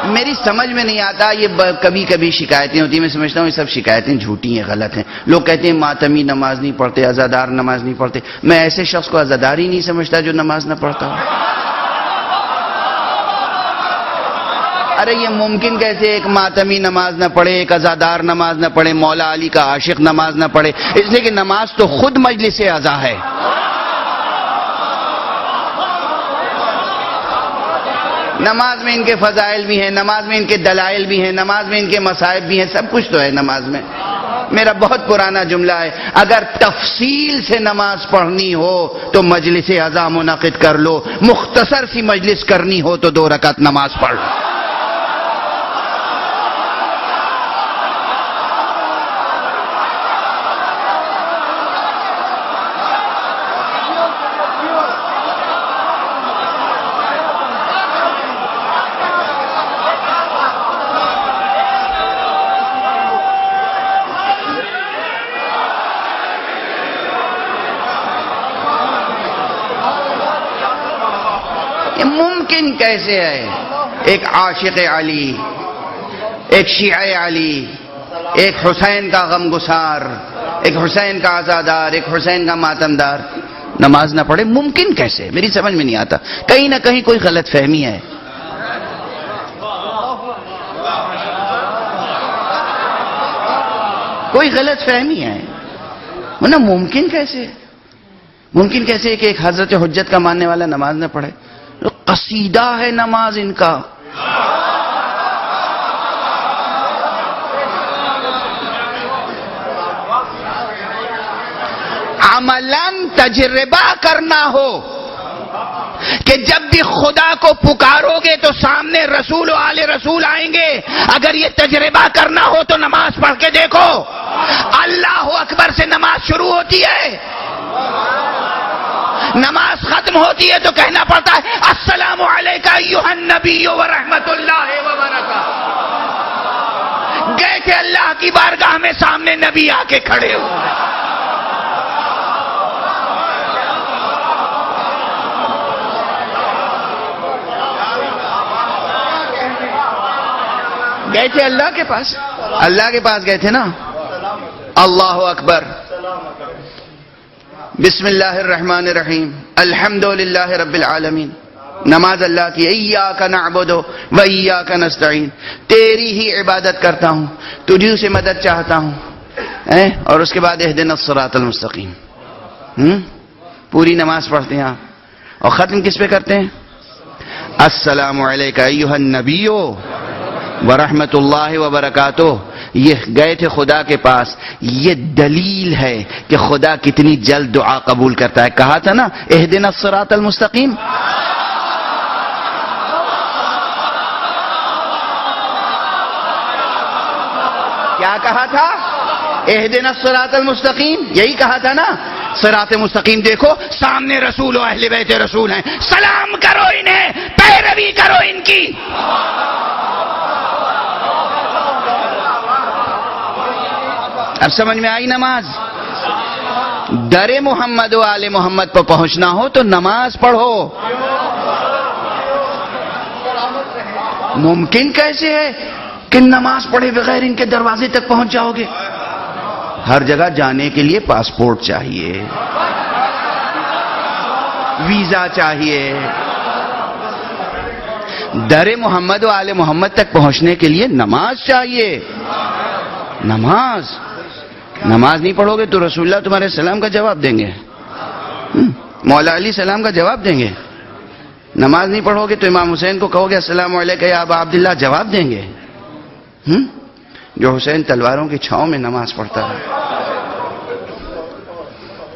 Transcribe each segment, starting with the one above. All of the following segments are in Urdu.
میری سمجھ میں نہیں آتا، یہ کبھی کبھی شکایتیں ہوتی ہیں، میں سمجھتا ہوں یہ سب شکایتیں جھوٹی ہیں، غلط ہیں. لوگ کہتے ہیں ماتمی نماز نہیں پڑھتے، عزادار نماز نہیں پڑھتے. میں ایسے شخص کو عزادار ہی نہیں سمجھتا جو نماز نہ پڑھتا ہو. ارے یہ ممکن کیسے ایک ماتمی نماز نہ پڑھے، ایک عزادار نماز نہ پڑھے، مولا علی کا عاشق نماز نہ پڑھے؟ اس لیے کہ نماز تو خود مجلس عزا ہے. نماز میں ان کے فضائل بھی ہیں، نماز میں ان کے دلائل بھی ہیں، نماز میں ان کے مصائب بھی ہیں، سب کچھ تو ہے نماز میں. میرا بہت پرانا جملہ ہے، اگر تفصیل سے نماز پڑھنی ہو تو مجلس عزا منعقد کر لو، مختصر سی مجلس کرنی ہو تو 2 رکعت نماز پڑھ لو. ممکن کیسے ہے ایک عاشق علی، ایک شیعہ علی، ایک حسین کا غمگسار، ایک حسین کا عزادار، ایک حسین کا ماتمدار نماز نہ پڑھے؟ ممکن کیسے؟ میری سمجھ میں نہیں آتا. کہیں نہ کہیں کوئی غلط فہمی ہے. کوئی غلط فہمی ہے. ورنہ ممکن کیسے؟ ممکن کیسے کہ ایک حضرت حجت کا ماننے والا نماز نہ پڑھے؟ قصیدہ ہے نماز ان کا. عملاً تجربہ کرنا ہو کہ جب بھی خدا کو پکارو گے تو سامنے رسول و آل رسول آئیں گے. اگر یہ تجربہ کرنا ہو تو نماز پڑھ کے دیکھو. اللہ اکبر سے نماز شروع ہوتی ہے، نماز ختم ہوتی ہے تو کہنا پڑتا ہے السلام علیکہ ایھا النبی ورحمۃ اللہ وبرکاتہ. گئے تھے اللہ کی بارگاہ میں، سامنے نبی آ کے کھڑے ہوئے. گئے تھے اللہ کے پاس، اللہ کے پاس گئے تھے نا. اللہ اکبر، بسم اللہ الرحمن الرحیم، الحمدللہ رب العالمین. نماز اللہ کی. ایاک نعبد و ایاک نستعین، تیری ہی عبادت کرتا ہوں، تجھی سے مدد چاہتا ہوں. اور اس کے بعد اہدنا الصراط المستقیم. پوری نماز پڑھتے ہیں آپ، اور ختم کس پہ کرتے ہیں؟ السلام علیکہ ایھا النبی ورحمۃ اللہ وبرکاتہ. یہ گئے تھے خدا کے پاس. یہ دلیل ہے کہ خدا کتنی جلد دعا قبول کرتا ہے. کہا تھا نا اہدنا الصراط المستقیم. کیا کہا تھا؟ اہدنا الصراط المستقیم. یہی کہا تھا نا. صراط مستقیم دیکھو، سامنے رسول و اہل بیت رسول ہیں، سلام کرو انہیں، پیروی کرو ان کی. اب سمجھ میں آئی نماز؟ در محمد و آل محمد پر پہنچنا ہو تو نماز پڑھو. ممکن کیسے ہے کہ نماز پڑھے بغیر ان کے دروازے تک پہنچ جاؤ گے؟ ہر جگہ جانے کے لیے پاسپورٹ چاہیے، ویزا چاہیے. در محمد و آل محمد تک پہنچنے کے لیے نماز چاہیے. نماز نہیں پڑھو گے تو رسول اللہ تمہارے سلام کا جواب دیں گے، مولا علی سلام کا جواب دیں گے. نماز نہیں پڑھو گے تو امام حسین کو کہو گے السلام علیکم یا ابا عبداللہ، جواب دیں گے. جو حسین تلواروں کی چھاؤں میں نماز پڑھتا ہے.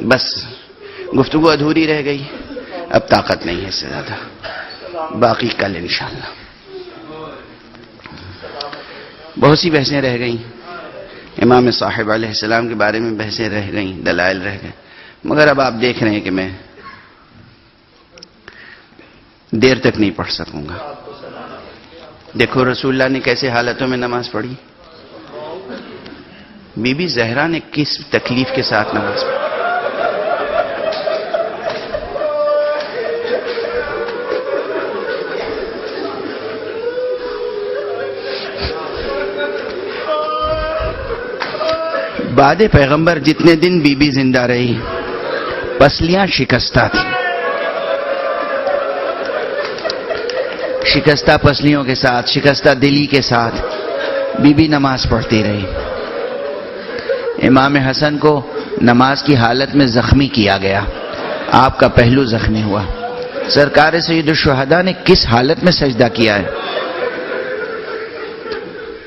بس گفتگو ادھوری رہ گئی، اب طاقت نہیں ہے اس سے زیادہ، باقی کل انشاءاللہ. بہت سی بحثیں رہ گئیں، امام صاحب علیہ السلام کے بارے میں بحثیں رہ گئیں، دلائل رہ گئے، مگر اب آپ دیکھ رہے ہیں کہ میں دیر تک نہیں پڑھ سکوں گا. دیکھو رسول اللہ نے کیسے حالتوں میں نماز پڑھی، بی بی زہرا نے کس تکلیف کے ساتھ نماز پڑھی. بعد پیغمبر جتنے دن بی بی زندہ رہی پسلیاں شکستہ تھیں. شکستہ پسلیوں کے ساتھ، شکستہ دلی کے ساتھ بی بی نماز پڑھتی رہی. امام حسن کو نماز کی حالت میں زخمی کیا گیا، آپ کا پہلو زخمی ہوا. سرکار سید الشہداء نے کس حالت میں سجدہ کیا ہے؟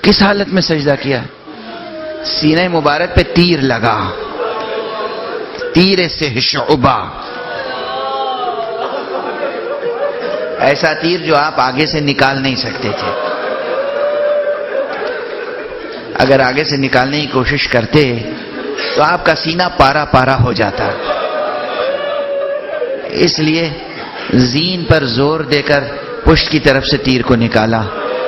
کس حالت میں سجدہ کیا ہے؟ سینہ مبارک پہ تیر لگا، تیر سے شعبہ، ایسا تیر جو آپ آگے سے نکال نہیں سکتے تھے. اگر آگے سے نکالنے کی کوشش کرتے تو آپ کا سینہ پارا پارا ہو جاتا. اس لیے زین پر زور دے کر پشت کی طرف سے تیر کو نکالا.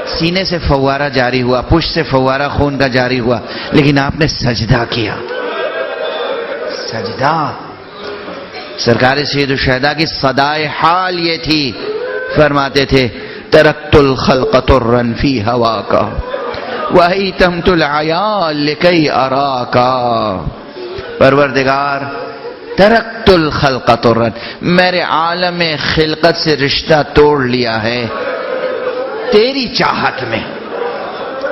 سینے سے فوارہ جاری ہوا، پشت سے فوارہ خون کا جاری ہوا، لیکن آپ نے سجدہ کیا. سجدہ. سرکار سید الشہداء کی صدائے حال یہ تھی، فرماتے تھے ترکت الخلق طرا فی ہواکا وَأَيْتَمْتُ الْعَيَالِ لِكَيْ أَرَاكَ. پروردگار ترکت الخلق طرا، میرے عالم خلقت سے رشتہ توڑ لیا ہے تیری چاہت میں.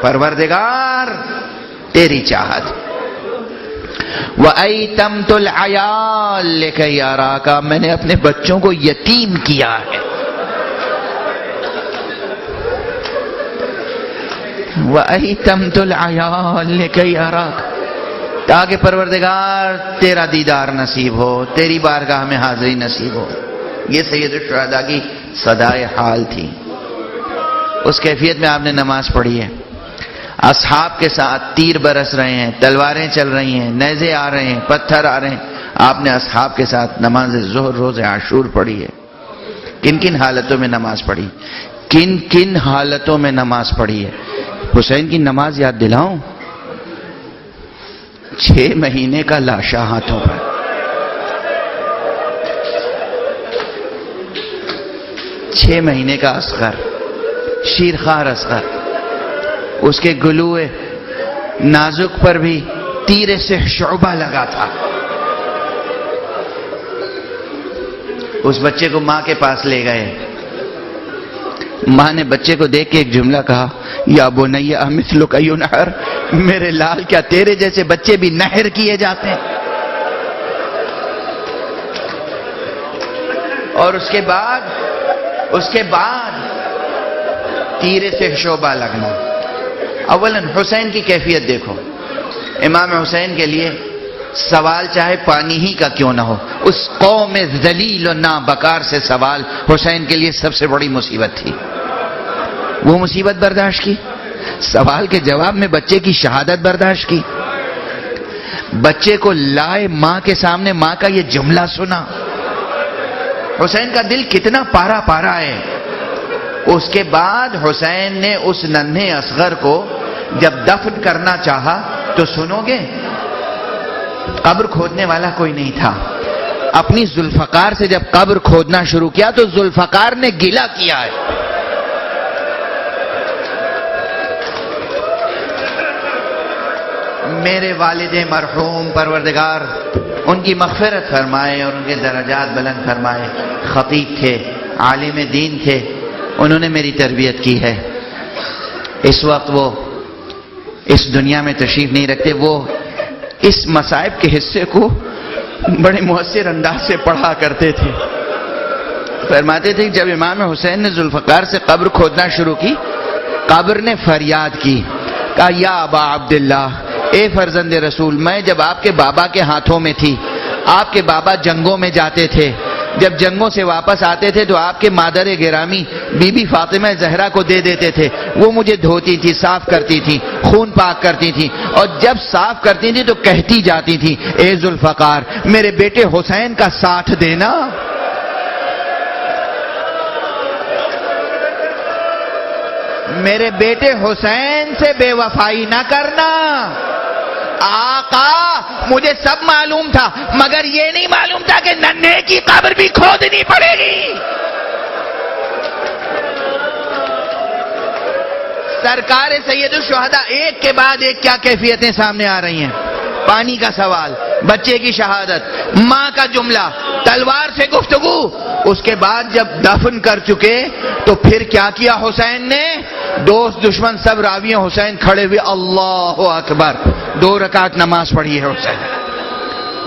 پروردگار تیری چاہت. وَأَيْتَمْتُ الْعَيَالِ لِكَيْ أَرَاكَ، میں نے اپنے بچوں کو یتیم کیا ہے. وَأَيْتَمْتُ الْعَيَالِ لِكَيْ أَرَاكَ، تاکہ پروردگار تیرا دیدار نصیب ہو، تیری بارگاہ میں حاضری نصیب ہو. یہ سید الشہداء کی صدائے حال تھی. اس کیفیت میں آپ نے نماز پڑھی ہے. اصحاب کے ساتھ تیر برس رہے ہیں، تلواریں چل رہی ہیں، نیزے آ رہے ہیں، پتھر آ رہے ہیں. آپ نے اصحاب کے ساتھ نماز ظہر روز عاشور پڑھی ہے. کن کن حالتوں میں نماز پڑھی، کن کن حالتوں میں نماز پڑھی ہے. حسین کی نماز یاد دلاؤں؟ 6 مہینے کا لاشا ہاتھوں پر، 6 مہینے کا اصغر، شیرخوار اصغر، اس کے گلوئے نازک پر بھی تیر سے شعبہ لگا تھا. اس بچے کو ماں کے پاس لے گئے. ماں نے بچے کو دیکھ کے ایک جملہ کہا، یا بنی امثلک ینحر، میرے لال کیا تیرے جیسے بچے بھی نحر کیے جاتے ہیں؟ اور اس کے بعد تیر سے شعبہ لگنا. اولا حسین کی کیفیت دیکھو. امام حسین کے لیے سوال چاہے پانی ہی کا کیوں نہ ہو، اس قوم ذلیل و نابکار سے سوال حسین کے لیے سب سے بڑی مصیبت تھی. وہ مصیبت برداشت کی، سوال کے جواب میں بچے کی شہادت برداشت کی. بچے کو لائے ماں کے سامنے، ماں کا یہ جملہ سنا. حسین کا دل کتنا پارا پارا ہے. اس کے بعد حسین نے اس ننھے اصغر کو جب دفن کرنا چاہا تو سنو گے، قبر کھودنے والا کوئی نہیں تھا. اپنی ذوالفقار سے جب قبر کھودنا شروع کیا تو ذوالفقار نے گلہ کیا ہے. میرے والد مرحوم پروردگار ان کی مغفرت فرمائے اور ان کے درجات بلند فرمائے. خطیب تھے، عالم دین تھے، انہوں نے میری تربیت کی ہے. اس وقت وہ اس دنیا میں تشریف نہیں رکھتے. وہ اس مصائب کے حصے کو بڑے مؤثر انداز سے پڑھا کرتے تھے. فرماتے تھے جب امام حسین نے ذوالفقار سے قبر کھودنا شروع کی، قبر نے فریاد کی، کہا یا ابا عبداللہ، اے فرزند رسول، میں جب آپ کے بابا کے ہاتھوں میں تھی، آپ کے بابا جنگوں میں جاتے تھے، جب جنگوں سے واپس آتے تھے تو آپ کے مادر گرامی بی بی فاطمہ زہرا کو دے دیتے تھے. وہ مجھے دھوتی تھی، صاف کرتی تھی، خون پاک کرتی تھی، اور جب صاف کرتی تھی تو کہتی جاتی تھی اے ذوالفقار میرے بیٹے حسین کا ساتھ دینا. میرے بیٹے حسین سے بے وفائی نہ کرنا. آقا مجھے سب معلوم تھا مگر یہ نہیں معلوم تھا کہ ننھے کی قبر بھی کھودنی پڑے گی. سرکار سید الشہداء ایک کے بعد ایک کیا کیفیتیں سامنے آ رہی ہیں. پانی کا سوال، بچے کی شہادت، ماں کا جملہ، تلوار سے گفتگو، اس کے بعد جب دفن کر چکے تو پھر کیا کیا حسین نے؟ دوست دشمن سب راویوں، حسین کھڑے ہوئے اللہ اکبر، 2 رکعت نماز پڑھی ہے حسین۔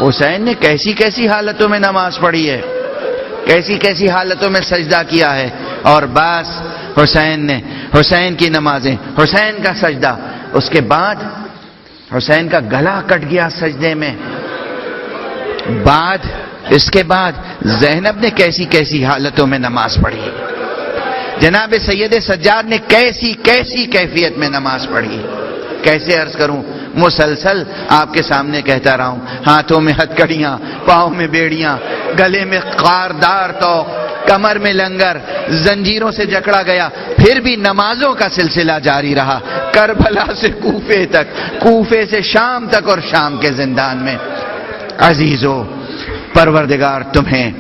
حسین نے کیسی کیسی حالتوں میں نماز پڑھی ہے، کیسی کیسی حالتوں میں سجدہ کیا ہے، اور بس حسین نے، حسین کی نمازیں، حسین کا سجدہ، اس کے بعد حسین کا گلا کٹ گیا سجدے میں، اس کے بعد زینب نے کیسی کیسی حالتوں میں نماز پڑھی، جناب سید سجاد نے کیسی کیسی کیفیت میں نماز پڑھی، کیسے عرض کروں، مسلسل آپ کے سامنے کہتا رہا ہوں، ہاتھوں میں ہتھکڑیاں، پاؤں میں بیڑیاں، گلے میں خاردار توق، کمر میں لنگر، زنجیروں سے جکڑا گیا، پھر بھی نمازوں کا سلسلہ جاری رہا، کربلا سے کوفے تک، کوفے سے شام تک، اور شام کے زندان میں۔ عزیزو، پروردگار تمہیں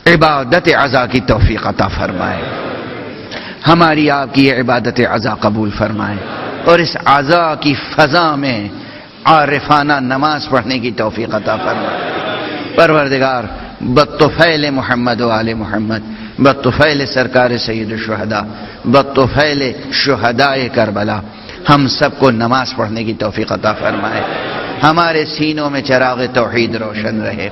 عبادت عزا کی توفیق عطا فرمائے، ہماری آپ کی عبادت عزا قبول فرمائے، اور اس عزا کی فضا میں عارفانہ نماز پڑھنے کی توفیق عطا فرمائے۔ پروردگار بطفیل محمد و آل محمد، بطفیل سرکار سید الشہداء، بطفیل شہدائے کربلا، ہم سب کو نماز پڑھنے کی توفیق عطا فرمائے، ہمارے سینوں میں چراغ توحید روشن رہے،